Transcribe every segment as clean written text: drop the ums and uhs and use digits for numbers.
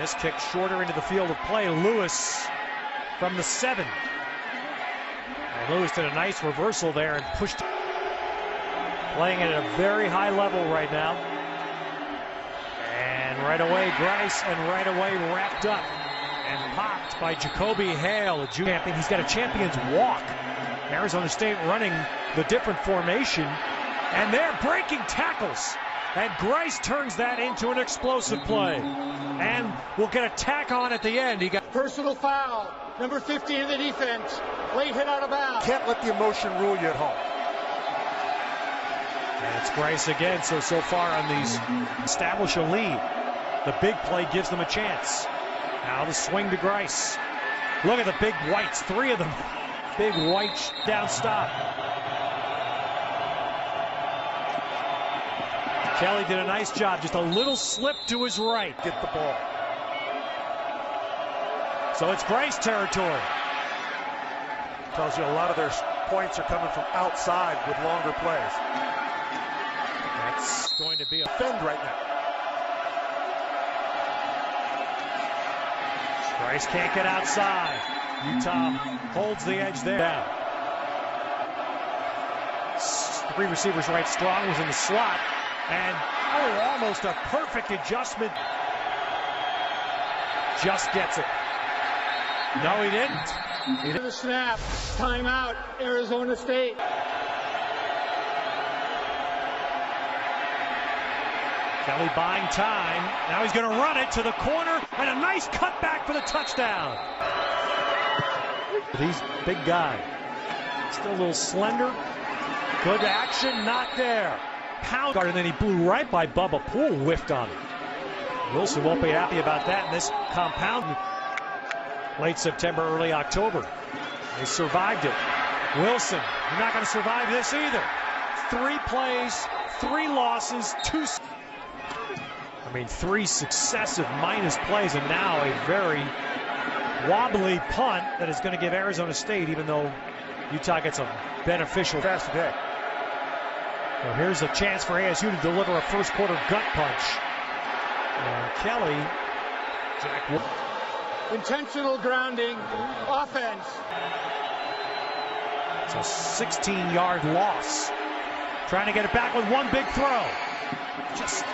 This kick shorter into the field of play. Lewis from the 7. And Lewis did a nice reversal there and pushed. Playing at a very high level right now. And right away, Grice, and right away wrapped up and popped by Jacoby Hale, a junior champion. He's got a champion's walk. Arizona State running the different formation, and they're breaking tackles. And Grice turns that into an explosive play. And we'll get a tack on at the end. He got personal foul, number 15 of the defense. Late hit out of bounds. Can't let the emotion rule you at home. And it's Grice again, so far on these establish a lead. The big play gives them a chance. Now the swing to Grice. Look at the big whites, 3 of them. Big white down stop. Kelly did a nice job, just a little slip to his right. Get the ball. So it's Grice territory. Tells you a lot of their points are coming from outside with longer plays. That's going to be a defend right now. Grice can't get outside. Utah holds the edge there. Down. 3 receivers right. Strong was in the slot. And, almost a perfect adjustment. Just gets it. No, he didn't. He did the snap. Timeout, Arizona State. Kelly buying time. Now he's going to run it to the corner, and a nice cutback for the touchdown. He's big guy. Still a little slender. Good action, not there. Pound guard, and then he blew right by Bubba Poole, whiffed on him. Wilson won't be happy about that in this compound. Late September, early October. They survived it. Wilson, you're not going to survive this either. 3 plays, 3 losses, 2. 3 successive minus plays, and now a very wobbly punt that is going to give Arizona State, even though Utah gets a beneficial pass today. Well, here's a chance for ASU to deliver a first quarter gut punch. And Kelly, Jack. Intentional grounding, offense. It's a 16-yard loss. Trying to get it back with one big throw. Just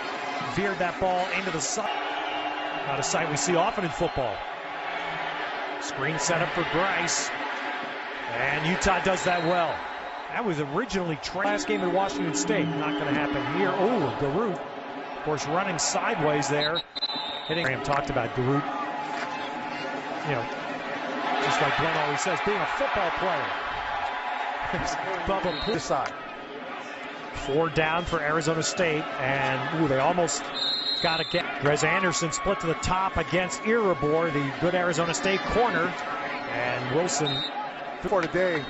veered that ball into the side. Not a sight we see often in football. Screen set up for Grice. And Utah does that well. That was originally last game at Washington State. Not going to happen here. Oh, Garut, of course, running sideways there. Hitting. Graham talked about Garut. You know, just like Glenn always says, being a football player. Bubba Poole side. 4 down for Arizona State, and they almost got to get. Grez Anderson split to the top against Irabor, the good Arizona State corner, and Wilson. For today,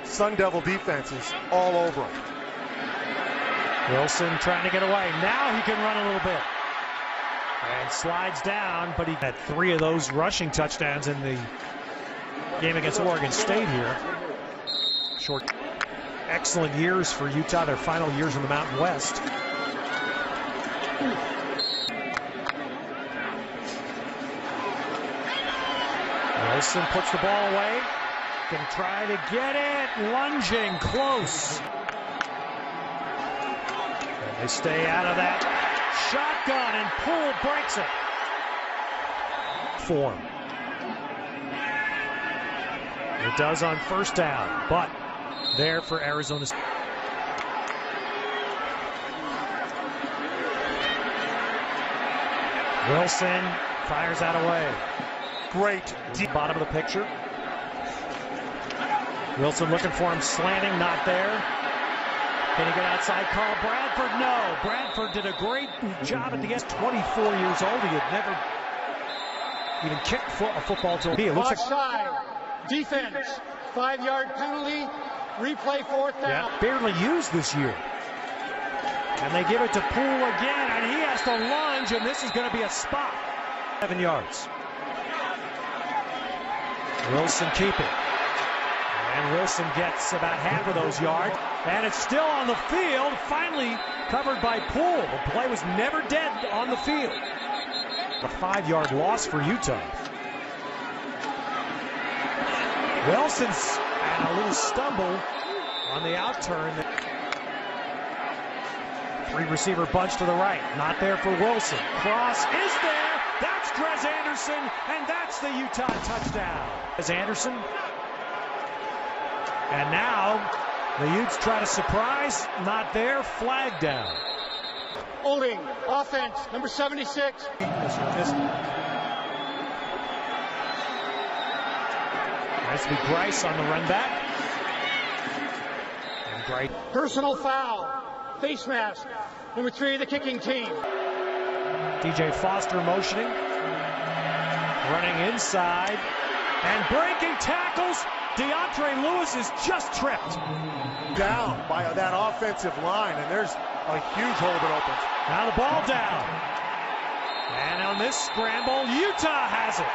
Sun Devil defenses all over him. Wilson trying to get away. Now he can run a little bit. And slides down, but he had 3 of those rushing touchdowns in the game against Oregon State here. Short. Excellent years for Utah, their final years in the Mountain West. Wilson puts the ball away. Can try to get it. Lunging close. And they stay out of that. Shotgun, and Poole breaks it. Form. It does on first down, but there for Arizona State. Wilson fires that away. Great deep bottom of the picture. Wilson looking for him, slanting, not there. Can he get outside Carl Bradford? No. Bradford did a great job at the end. 24 years old. He had never even kicked a football to a field. Offside. Defense. 5-yard penalty. Replay 4th down. Yeah, barely used this year. And they give it to Poole again, and he has to lunge, and this is going to be a spot. 7 yards. Wilson keeping. And Wilson gets about half of those yards. And it's still on the field, finally covered by Poole. The play was never dead on the field. A 5-yard loss for Utah. Wilson's and a little stumble on the out turn. 3-receiver bunch to the right. Not there for Wilson. Cross is there. That's Drez Anderson, and that's the Utah touchdown. As Anderson. And now the Utes try to surprise. Not there. Flag down. Holding. Offense. Number 76. Nice to be Grice on the run back. And Grice. Personal foul. Face mask. Number 3 of the kicking team. DJ Foster motioning. Running inside. And breaking tackles. DeAndre Lewis is just tripped. Down by that offensive line, and there's a huge hole that opens. Now the ball down. And on this scramble, Utah has it.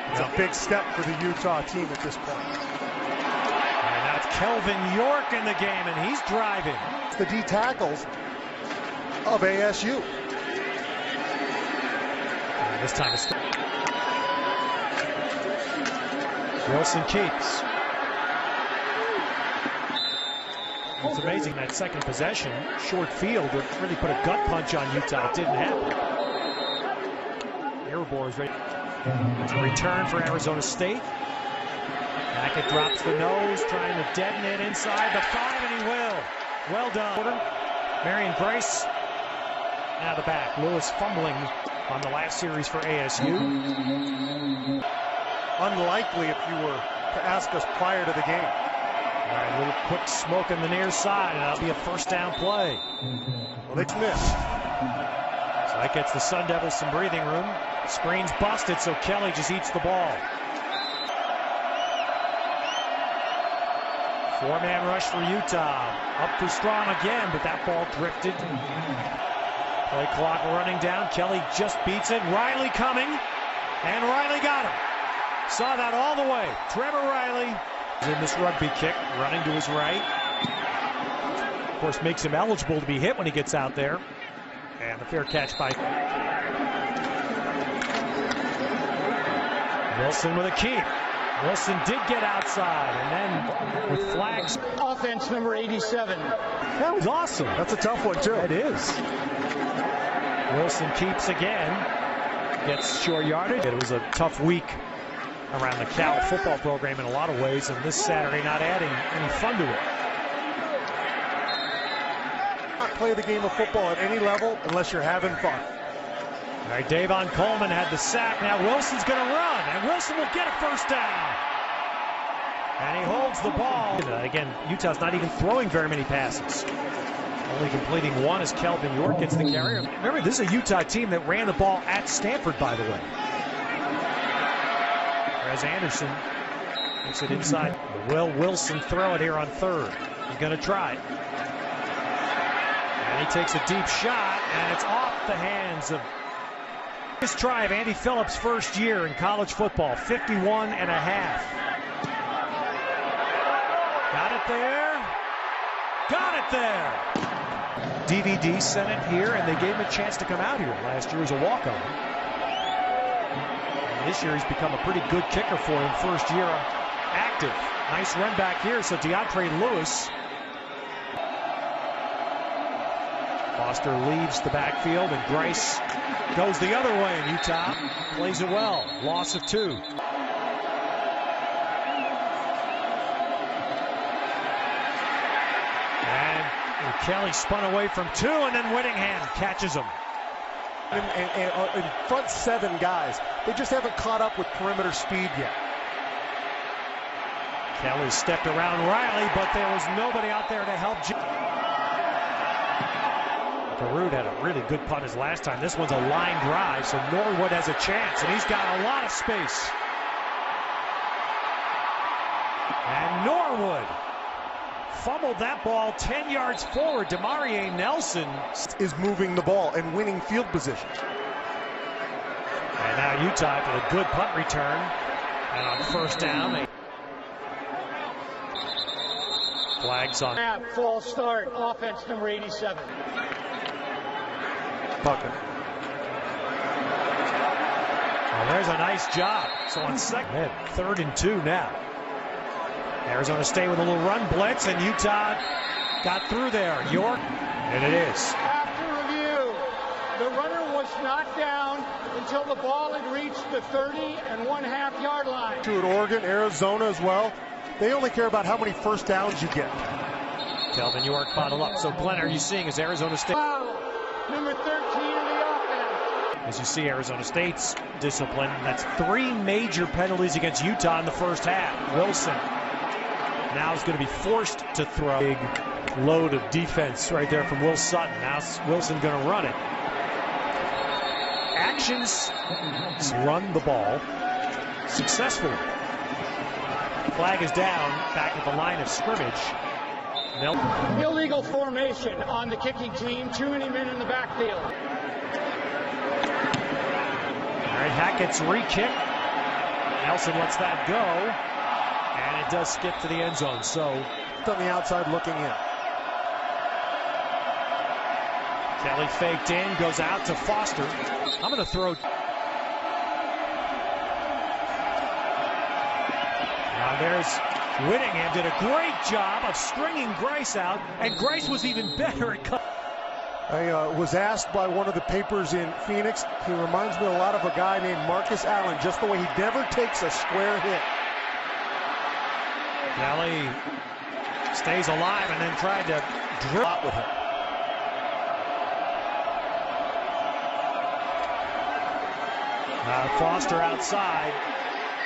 It's a big step for the Utah team at this point. And now it's Kelvin York in the game, and he's driving. The D tackles of ASU. And this time it's Wilson keeps. It's amazing that second possession, short field, that really put a gut punch on Utah. It didn't happen. Airborne is ready. It's a return for Arizona State. Hackett drops the nose, trying to deaden it inside the 5, and he will. Well done. Marion Grice. Now the back. Lewis fumbling on the last series for ASU. Unlikely if you were to ask us prior to the game. All right, a little quick smoke on the near side, and that'll be a first down play. Well, it's missed. So that gets the Sun Devils some breathing room. Screen's busted, so Kelly just eats the ball. 4-man rush for Utah. Up for Strong again, but that ball drifted. Play clock running down. Kelly just beats it. Riley coming, and Riley got him. Saw that all the way. Trevor Riley is in this rugby kick, running to his right. Of course, makes him eligible to be hit when he gets out there. And the fair catch by Wilson with a keep. Wilson did get outside, and then with flags. Offense number 87. That was awesome. That's a tough one, too. It is. Wilson keeps again. Gets short yardage. It was a tough week around the Cal football program in a lot of ways, and this Saturday not adding any fun to it. Not play the game of football at any level unless you're having fun. All right, Davon Coleman had the sack. Now Wilson's going to run, and Wilson will get a first down. And he holds the ball. Again, Utah's not even throwing very many passes. Only completing one as Kelvin York gets the carry. Remember, this is a Utah team that ran the ball at Stanford, by the way. As Anderson makes it inside. Will Wilson throw it here on third? He's going to try it. And he takes a deep shot, and it's off the hands of this try of Andy Phillips' first year in college football. 51.5. Got it there. Got it there. DVD sent it here, and they gave him a chance to come out here. Last year as a walk-on. This year he's become a pretty good kicker for him, first year active. Nice run back here, so DeAndre Lewis. Foster leaves the backfield, and Grice goes the other way, and Utah plays it well. Loss of 2. And Kelly spun away from 2, and then Whittingham catches him. And front 7 guys, they just haven't caught up with perimeter speed yet. Kelly stepped around Riley, but there was nobody out there to help. Garud had a really good punt his last time. This one's a line drive, so Norwood has a chance, and he's got a lot of space. And Norwood fumbled that ball 10 yards forward. Demarie Nelson is moving the ball and winning field position. And now Utah for a good punt return. And on first down, they flags on. False start. Offense number 87. Bucket. Well, there's a nice job. So on second, 3rd and 2 now. Arizona State with a little run blitz, and Utah got through there. York, and it is. After review, the runner was not down until the ball had reached the 30.5 yard line. True at Oregon, Arizona as well. They only care about how many first downs you get. Kelvin York bottled up. So Glenn, are you seeing as Arizona State? Foul, number 13 in the offense. As you see Arizona State's discipline, that's 3 major penalties against Utah in the first half. Wilson now is going to be forced to throw. Big load of defense right there from Will Sutton. Now Wilson going to run it. Actions run the ball successfully. Flag is down back at the line of scrimmage. Illegal formation on the kicking team. Too many men in the backfield. All right, Hackett's re-kick. Nelson lets that go. And it does skip to the end zone. So On the outside looking in. Kelly faked in, goes out to Foster. I'm going to throw. Now there's Whittingham, did a great job of stringing Grice out, and Grice was even better at cutting. I was asked by one of the papers in Phoenix. He reminds me a lot of a guy named Marcus Allen, just the way he never takes a square hit. Kelly stays alive and then tried to drill out with him. Foster outside,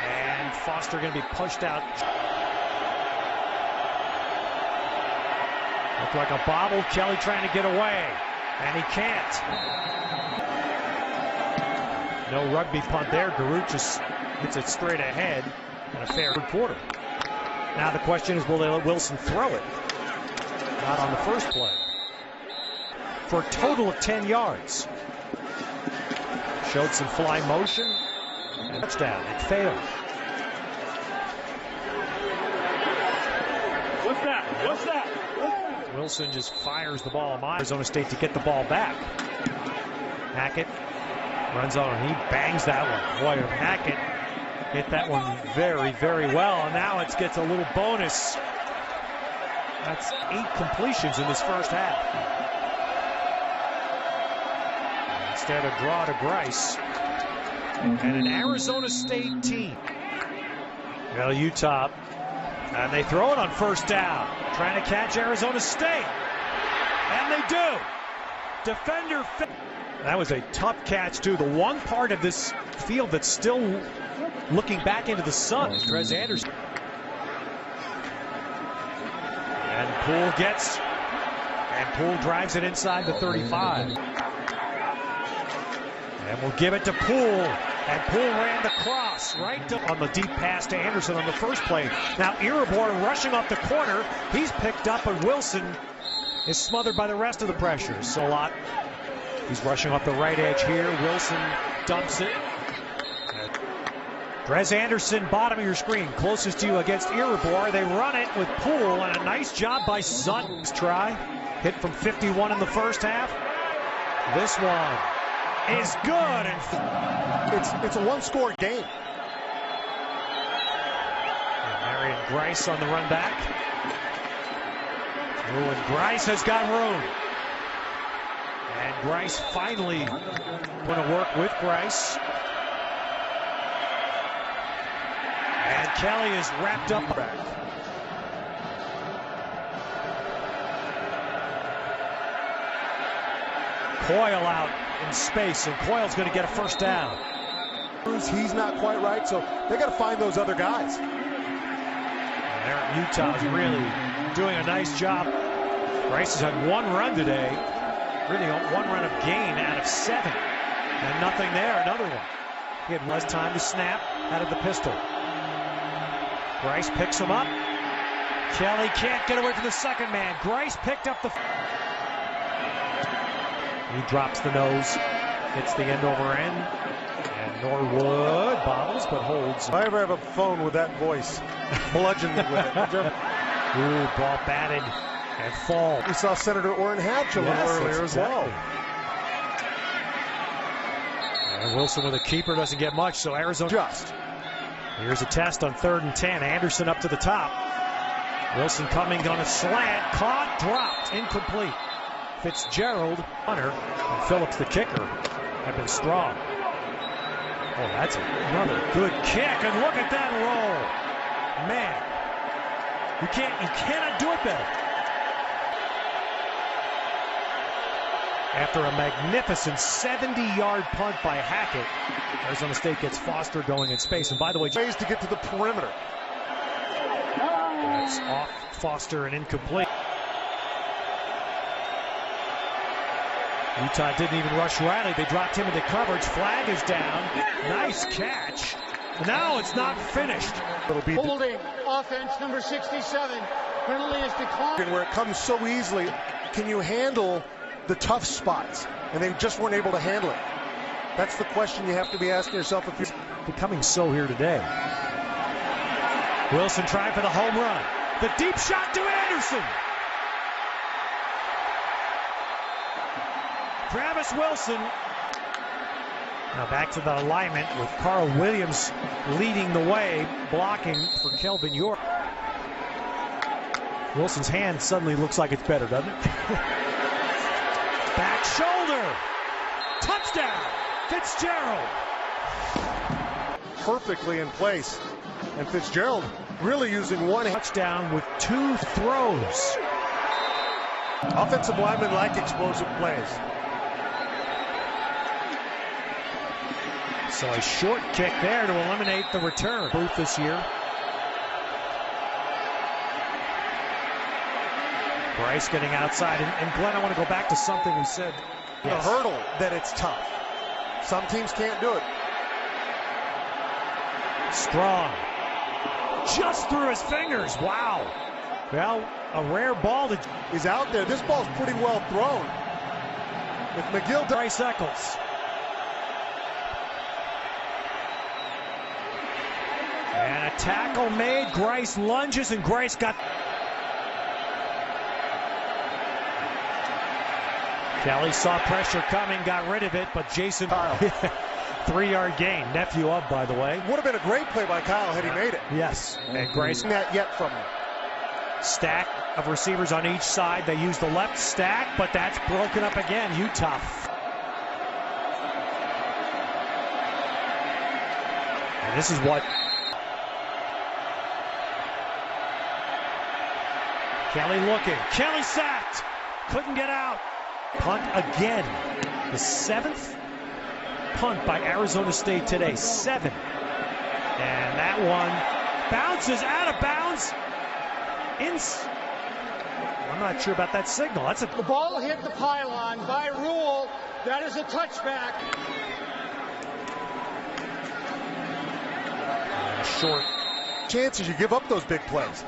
and Foster going to be pushed out. Looked like a bobble. Kelly trying to get away, and he can't. No rugby punt there. Garut just hits it straight ahead in a fair quarter. Now the question is, will they let Wilson throw it? Not on the first play. For a total of 10 yards. Showed some fly motion. And touchdown. It failed. What's that? What's that? Wilson just fires the ball. Arizona State to get the ball back. Hackett runs on and he bangs that one. Boy, Hackett hit that one very, very well. And now it gets a little bonus. That's 8 completions in this first half. Instead of draw to Grice. And an Arizona State team. Well, Utah. And they throw it on first down. Trying to catch Arizona State. And they do. Defender. That was a tough catch, too. The one part of this field that's still looking back into the sun is Trez Anderson. And Poole gets. And Poole drives it inside the 35. And we'll give it to Poole. And Poole ran the cross right on the deep pass to Anderson on the first play. Now Iribor rushing off the corner. He's picked up, and Wilson is smothered by the rest of the pressure. So a lot. He's rushing off the right edge here. Wilson dumps it. Trez Anderson, bottom of your screen, closest to you against Iribor. They run it with Poole, and a nice job by Sutton. Try. Hit from 51 in the first half. This one is good, and it's a one-score game. And Marion Grice on the run back. Oh, and Grice has got room. And Grice finally going to work with Grice. And Kelly is wrapped up back. Coyle out in space, and Coyle's going to get a first down. He's not quite right, so they got to find those other guys. And Utah is really doing a nice job. Rice has had one run today, really one run of gain out of 7, and nothing there. Another one. He had less time to snap out of the pistol. Grice picks him up. Kelly can't get away from the second man. Grice picked up the. He drops the nose, hits the end over end, and Norwood bobbles but holds. If I ever have a phone with that voice, bludgeon me with it. Ooh, ball batted and fall. We saw Senator Orrin Hatch a little earlier as well. And Wilson with a keeper doesn't get much, so Arizona just. Here's a test on 3rd and 10. Anderson up to the top. Wilson coming on a slant, caught, dropped, incomplete. Fitzgerald, Hunter, and Phillips, the kicker, have been strong. Oh, that's another good kick, and look at that roll. Man, you cannot do it better. After a magnificent 70-yard punt by Hackett, Arizona State gets Foster going in space. And by the way, ways to get to the perimeter. That's off Foster and incomplete. Utah didn't even rush Riley. They dropped him into coverage. Flag is down. Nice catch. Now it's not finished. Holding offense number 67. Penalty is declined. Where it comes so easily, can you handle the tough spots? And they just weren't able to handle it. That's the question you have to be asking yourself if you're becoming so here today. Wilson trying for the home run. The deep shot to Anderson. Travis Wilson. Now back to the alignment with Carl Williams leading the way, blocking for Kelvin York. Wilson's hand suddenly looks like it's better, doesn't it? Back shoulder. Touchdown. Fitzgerald. Perfectly in place. And Fitzgerald really using one touchdown with 2 throws. Offensive linemen like explosive plays. So a short kick there to eliminate the return. Booth this year. Bryce getting outside. And Glenn, I want to go back to something we said. The hurdle that it's tough. Some teams can't do it. Strong. Just through his fingers. Wow. Well, a rare ball that is out there. This ball's pretty well thrown. If McGill, Bryce Eccles. And a tackle made. Grice lunges, and Grice got. Kelly saw pressure coming, got rid of it, but Jason Kyle. 3-yard gain. Nephew of, by the way. Would have been a great play by Kyle had he made it. Yes. And Grice. Not yet from him. Stack of receivers on each side. They use the left stack, but that's broken up again. Utah. And this is what. Kelly looking. Kelly sacked. Couldn't get out. Punt again. The 7th punt by Arizona State today. 7. And that one bounces out of bounds. I'm not sure about that signal. The ball hit the pylon. By rule, that is a touchback. Short chances you give up those big plays.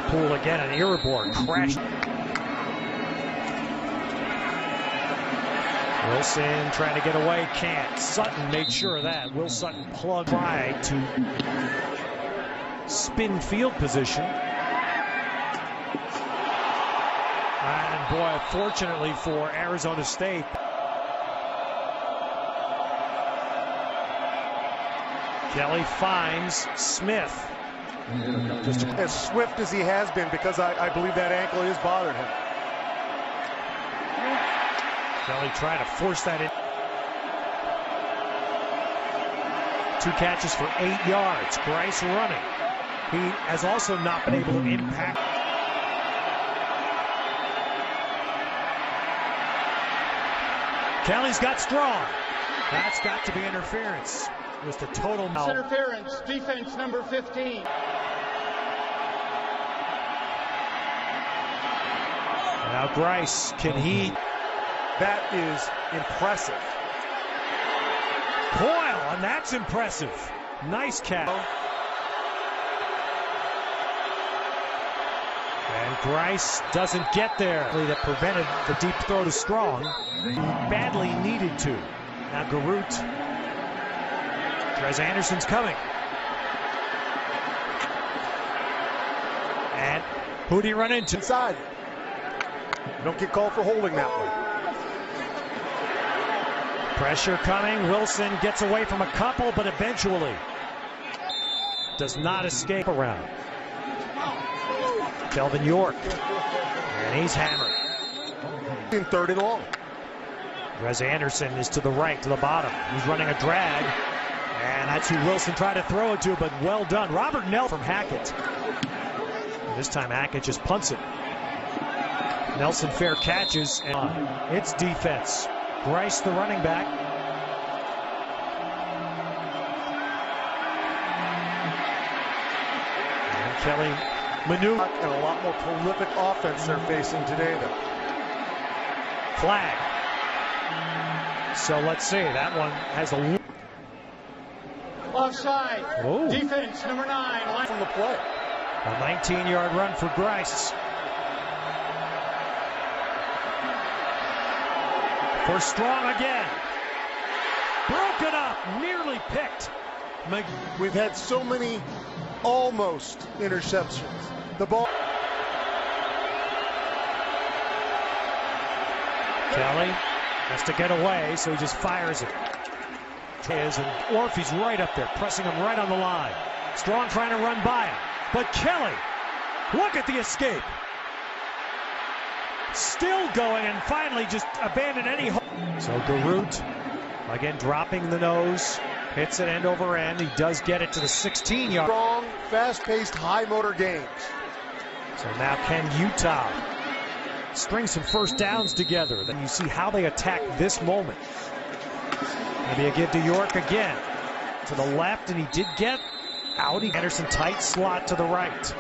Pool again, and Iribor crashed. Wilson trying to get away, can't. Sutton made sure of that. Will Sutton plugged right to spin field position. And boy, fortunately for Arizona State, Kelly finds Smith. Just as swift as he has been, because I believe that ankle is bothering him. Kelly trying to force that in. 2 catches for 8 yards. Grice running. He has also not been able to impact. Kelly's got strong. That's got to be interference. Just a total interference. Defense number 15. Now Grice, can he? That is impressive. Coyle, and that's impressive. Nice catch. And Grice doesn't get there. That prevented the deep throw to Strong. He badly needed to. Now Garut. Trez Anderson's coming. And who do you run into? Inside. Don't get called for holding that one. Pressure coming. Wilson gets away from a couple, but eventually does not escape around. Kelvin York. And he's hammered. In third and long. Wes Anderson is to the right, to the bottom. He's running a drag. And that's who Wilson tried to throw it to, but well done. Robert Nelson from Hackett. And this time Hackett just punts it. Nelson fair catches, and it's defense. Grice, the running back. And Kelly maneuver. And a lot more prolific offense they're facing today, though. Flag. So let's see. That one has a Offside. Whoa. Defense, number 9. Line From the play. A 19-yard run for Grice. For Strong again. Broken up. Nearly picked. We've had so many almost interceptions. The ball. Kelly has to get away, so he just fires it. And Orphy's right up there, pressing him right on the line. Strong trying to run by him. But Kelly, look at the escape. Still going, and finally just abandoned any hope. So Garut, again dropping the nose, hits it end over end. He does get it to the 16-yard. Strong, fast-paced, high-motor games. So now can Utah string some first downs together? Then you see how they attack this moment. Maybe a give to York again. To the left, and he did get out. Anderson tight slot to the right.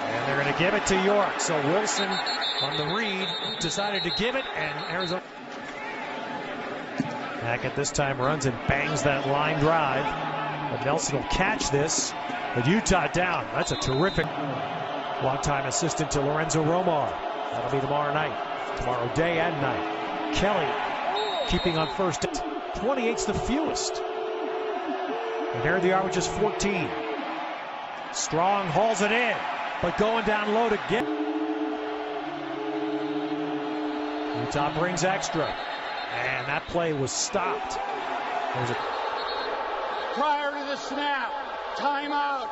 And they're going to give it to York. So Wilson on the read decided to give it, and Arizona. Hackett this time runs and bangs that line drive. But Nelson will catch this. But Utah down. That's a terrific longtime assistant to Lorenzo Romar. That'll be tomorrow night. Tomorrow day and night. Kelly keeping on first. 28's the fewest. And there they are with just 14. Strong hauls it in, but going down low to get. Utah brings extra, and that play was stopped. prior to the snap. Timeout.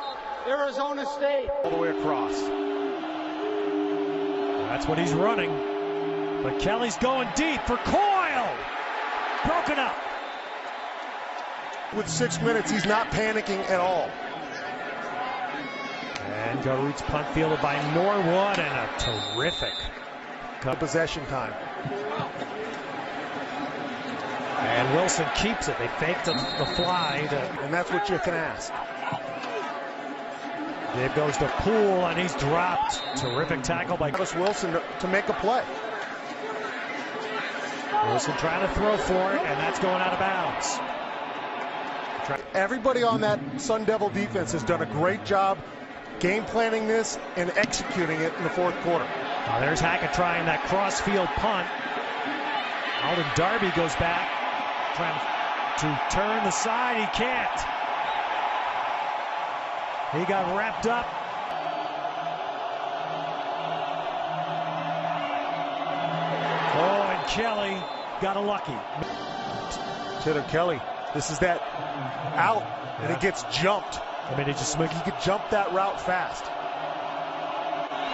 Arizona State. All the way across. That's what he's running. But Kelly's going deep for Coyle. Broken up. With 6 minutes, he's not panicking at all. And Garut's punt fielded by Norwood, and a terrific Possession time. And Wilson keeps it. They faked the fly. And that's what you can ask. There goes to Poole, and he's dropped. Terrific tackle by Travis Wilson to make a play. Wilson trying to throw for it, and that's going out of bounds. Everybody on that Sun Devil defense has done a great job game planning this and executing it in the fourth quarter. There's Hackett trying that cross-field punt. Alden Darby goes back, trying to turn the side. He can't. He got wrapped up. Oh, and Kelly got a lucky. Taylor Kelly, this is that out, and it gets jumped. I mean, it just He could jump that route fast.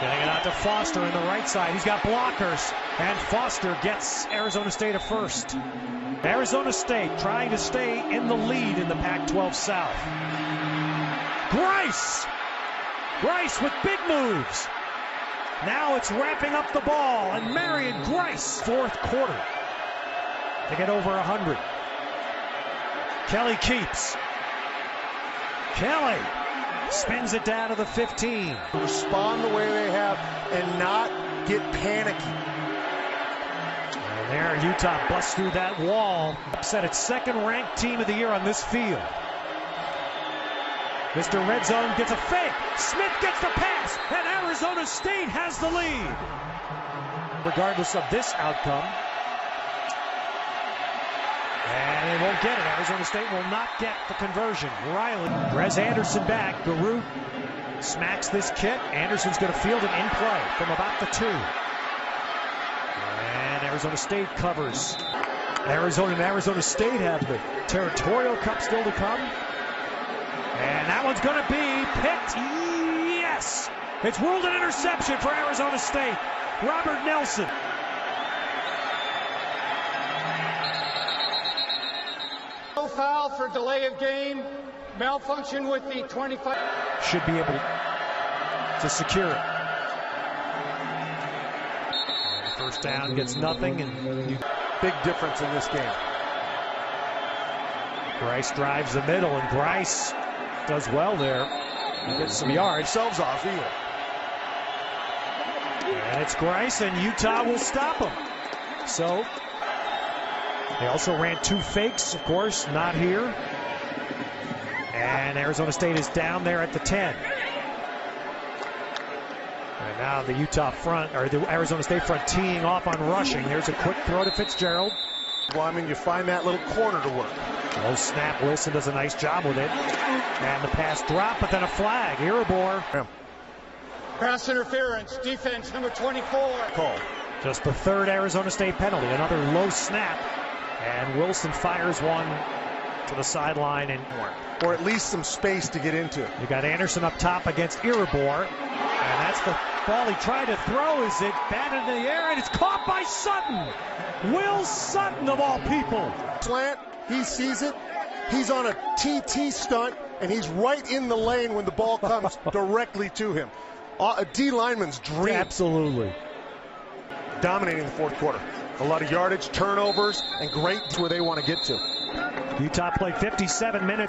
getting it out to Foster on the right side. He's got blockers, and Foster gets Arizona State a first. Arizona State trying to stay in the lead in the Pac-12 South. Grice with big moves. Now it's wrapping up the ball, and Marion Grice, fourth quarter, to get over 100. Kelly keeps. Kelly spins it down to the 15. Respond the way they have and not get panicky. And there, Utah busts through that wall. Upset its second-ranked team of the year on this field. Mr. Red Zone gets a fake. Smith gets the pass, and Arizona State has the lead. Regardless of this outcome. And they won't get it. Arizona State will not get the conversion. Riley, Wes Anderson back. Garut smacks this kit. Anderson's going to field it in play from about the 2. And Arizona State covers. Arizona and Arizona State have the Territorial Cup still to come. And that one's going to be picked. Yes! It's ruled an interception for Arizona State. Robert Nelson. No foul for delay of game. Malfunction with the 25. Should be able to secure it. And first down gets nothing. And big difference in this game. Grice drives the middle, and Grice does well there. He gets some yards. Themselves off either. And it's Grice, and Utah will stop him. So they also ran 2 fakes, of course, not here. And Arizona State is down there at the 10. And now the Utah front, or the Arizona State front, teeing off on rushing. Here's a quick throw to Fitzgerald. Well, I mean, you find that little corner to work. Low snap. Wilson does a nice job with it. And the pass drop, but then a flag. Iribor. Yeah. Pass interference. Defense number 24. Call. Just the 3rd Arizona State penalty. Another low snap. And Wilson fires one to the sideline. Or at least some space to get into. You got Anderson up top against Iribor. And that's the ball he tried to throw. Is it batted in the air? And it's caught by Sutton. Will Sutton, of all people. Slant. He sees it. He's on a TT stunt, and he's right in the lane when the ball comes directly to him. A D lineman's dream. Absolutely. Dominating the 4th quarter. A lot of yardage, turnovers, and great where they want to get to. Utah played 57 minutes.